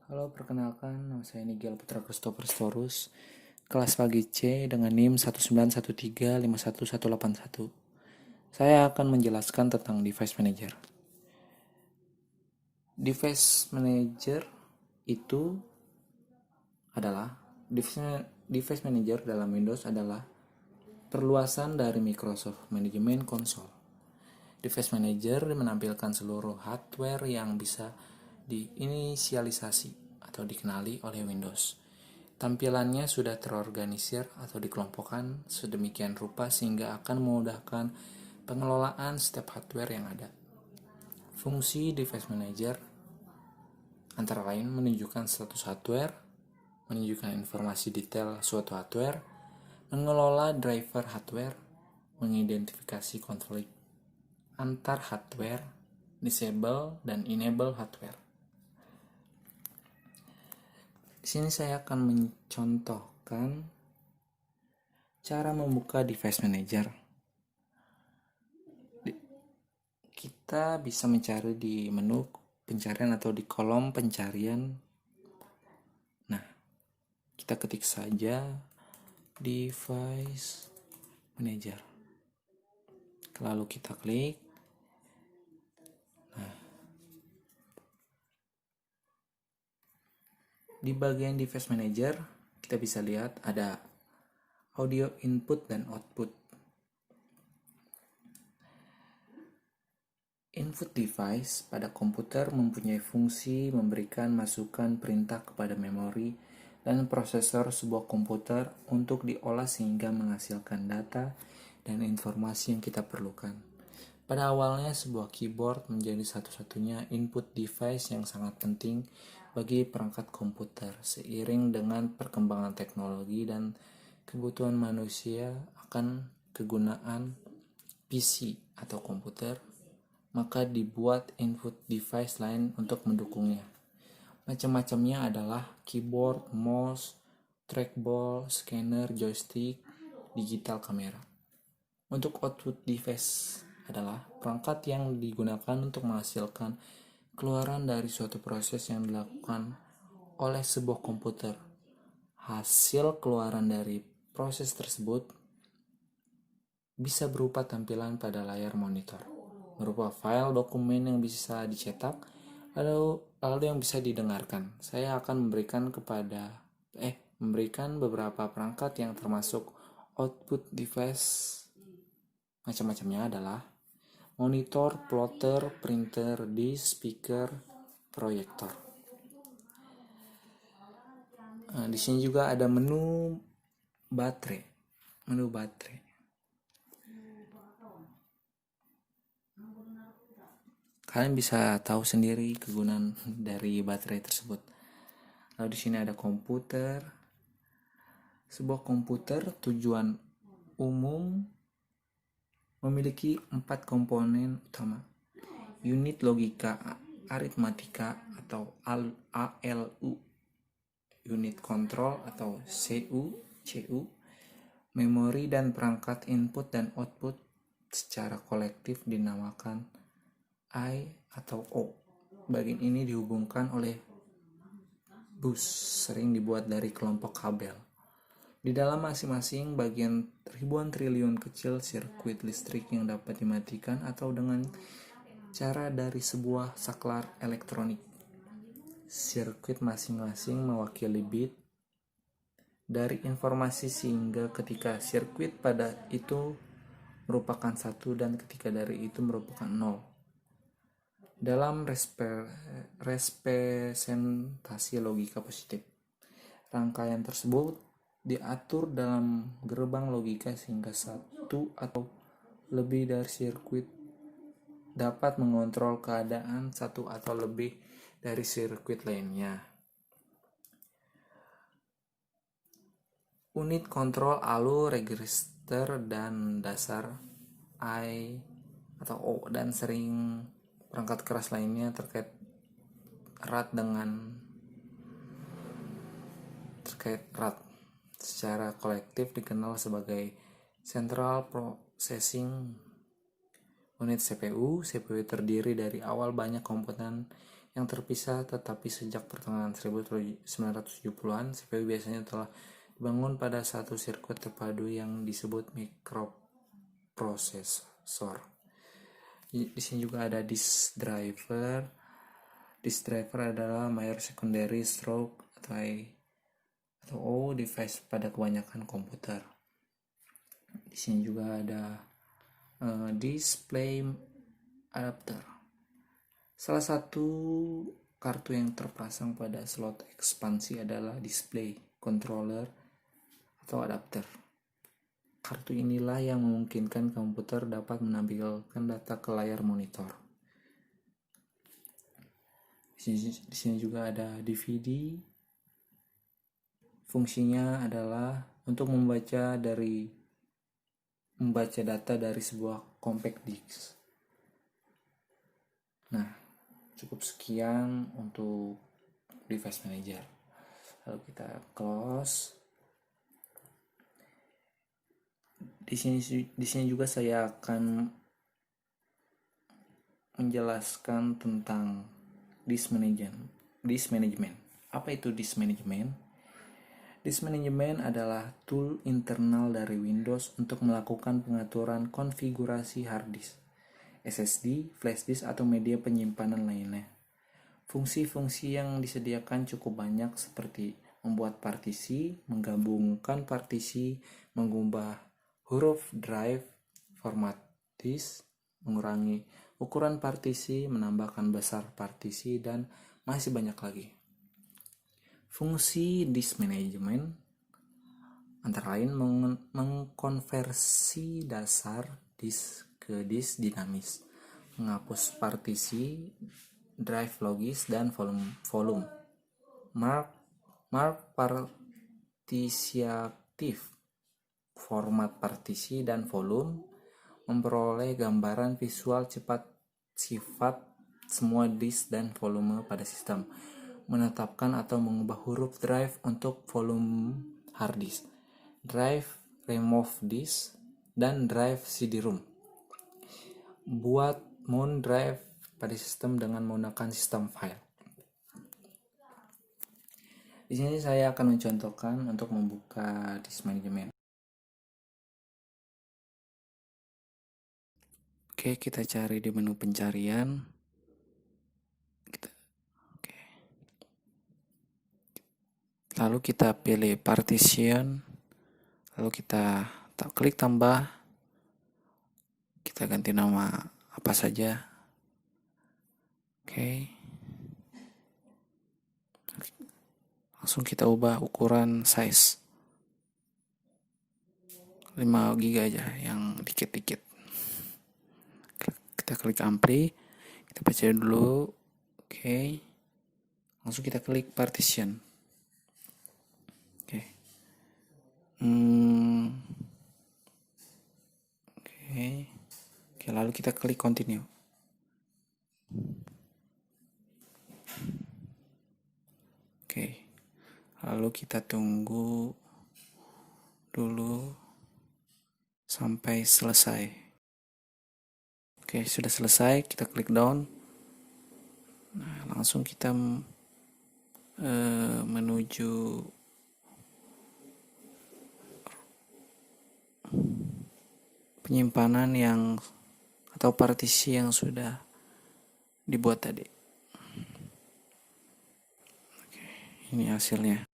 Halo, perkenalkan, nama saya Nigel Putra Christopher Storus, kelas pagi C dengan NIM 191351181. Saya akan menjelaskan tentang Device Manager. Device Manager itu adalah Device Manager dalam Windows adalah perluasan dari Microsoft Management Console. Device Manager menampilkan seluruh hardware yang bisa diinisialisasi atau dikenali oleh Windows. Tampilannya sudah terorganisir atau dikelompokkan sedemikian rupa sehingga akan memudahkan pengelolaan setiap hardware yang ada. Fungsi Device Manager antara lain menunjukkan status hardware, menunjukkan informasi detail suatu hardware, mengelola driver hardware, mengidentifikasi konflik antar hardware, disable dan enable hardware. Di sini saya akan mencontohkan cara membuka Device Manager. Kita bisa mencari di menu pencarian atau di kolom pencarian. Nah, kita ketik saja Device Manager. Lalu kita klik. Nah, di bagian Device Manager kita bisa lihat ada audio input dan output. Input device pada komputer mempunyai fungsi memberikan masukan perintah kepada memori dan prosesor sebuah komputer untuk diolah sehingga menghasilkan data dan informasi yang kita perlukan. Pada awalnya sebuah keyboard menjadi satu-satunya input device yang sangat penting bagi perangkat komputer. Seiring dengan perkembangan teknologi dan kebutuhan manusia akan kegunaan PC atau komputer, maka dibuat input device lain untuk mendukungnya. Macam-macamnya adalah keyboard, mouse, trackball, scanner, joystick, digital kamera. Untuk output device adalah perangkat yang digunakan untuk menghasilkan keluaran dari suatu proses yang dilakukan oleh sebuah komputer. Hasil keluaran dari proses tersebut bisa berupa tampilan pada layar monitor, berupa file dokumen yang bisa dicetak, lalu yang bisa didengarkan. Saya akan memberikan beberapa perangkat yang termasuk output device. Macam-macamnya adalah monitor, plotter, printer, disk, speaker, proyektor. Di sini juga ada menu baterai. Kalian bisa tahu sendiri kegunaan dari baterai tersebut. Lalu di sini ada komputer. Sebuah komputer tujuan umum memiliki 4 komponen utama. Unit logika aritmatika atau ALU, unit kontrol atau CU, memori dan perangkat input dan output secara kolektif dinamakan I atau O. Bagian ini dihubungkan oleh bus, sering dibuat dari kelompok kabel. Di dalam masing-masing bagian ribuan triliun kecil sirkuit listrik yang dapat dimatikan atau dengan cara dari sebuah saklar elektronik. Sirkuit masing-masing mewakili bit dari informasi sehingga ketika sirkuit pada itu merupakan 1 dan ketika dari itu merupakan 0. Dalam representasi logika positif, rangkaian tersebut diatur dalam gerbang logika sehingga 1 atau lebih dari sirkuit dapat mengontrol keadaan 1 atau lebih dari sirkuit lainnya. Unit kontrol ALU, register dan dasar I atau O dan sering perangkat keras lainnya terkait erat secara kolektif dikenal sebagai Central Processing Unit CPU. CPU terdiri dari awal banyak komponen yang terpisah, tetapi sejak pertengahan 1970-an, CPU biasanya telah dibangun pada satu sirkuit terpadu yang disebut mikroprosesor. Di sini juga ada disk driver. Disk driver adalah major secondary stroke atau device pada kebanyakan komputer. Di sini juga ada display adapter. Salah satu kartu yang terpasang pada slot ekspansi adalah display controller atau adapter. Kartu inilah yang memungkinkan komputer dapat menampilkan data ke layar monitor. Di sini juga ada DVD. Fungsinya adalah untuk membaca data dari sebuah compact disc. Nah, cukup sekian untuk device manager. Lalu kita close. Di sini juga saya akan menjelaskan tentang disk management. Apa itu disk management? Disk management adalah tool internal dari Windows untuk melakukan pengaturan konfigurasi hard disk, SSD, flash disk, atau media penyimpanan lainnya. Fungsi-fungsi yang disediakan cukup banyak seperti membuat partisi, menggabungkan partisi, mengubah huruf drive, format disk, mengurangi ukuran partisi, menambahkan besar partisi, dan masih banyak lagi. Fungsi disk management antara lain mengkonversi dasar disk ke disk dinamis, menghapus partisi, drive logis, dan volume. Mark partisi aktif, format partisi, dan volume, memperoleh gambaran visual cepat sifat semua disk dan volume pada sistem, menetapkan atau mengubah huruf drive untuk volume hard disk, drive remove disk, dan drive CD-ROM. Buat mount drive pada sistem dengan menggunakan sistem file. Di sini saya akan mencontohkan untuk membuka disk management. Oke, kita cari di menu pencarian. Lalu kita pilih partition. Lalu kita klik tambah. Kita ganti nama apa saja. Oke. Langsung kita ubah ukuran size 5 GB aja, yang dikit-dikit. Kita klik ampli, kita baca dulu. Oke. Langsung kita klik partition. Oke. Oke, lalu kita klik continue. Oke. Lalu kita tunggu dulu sampai selesai. Oke, sudah selesai, kita klik down. Nah, langsung kita menuju penyimpanan atau partisi yang sudah dibuat tadi. Oke, ini hasilnya.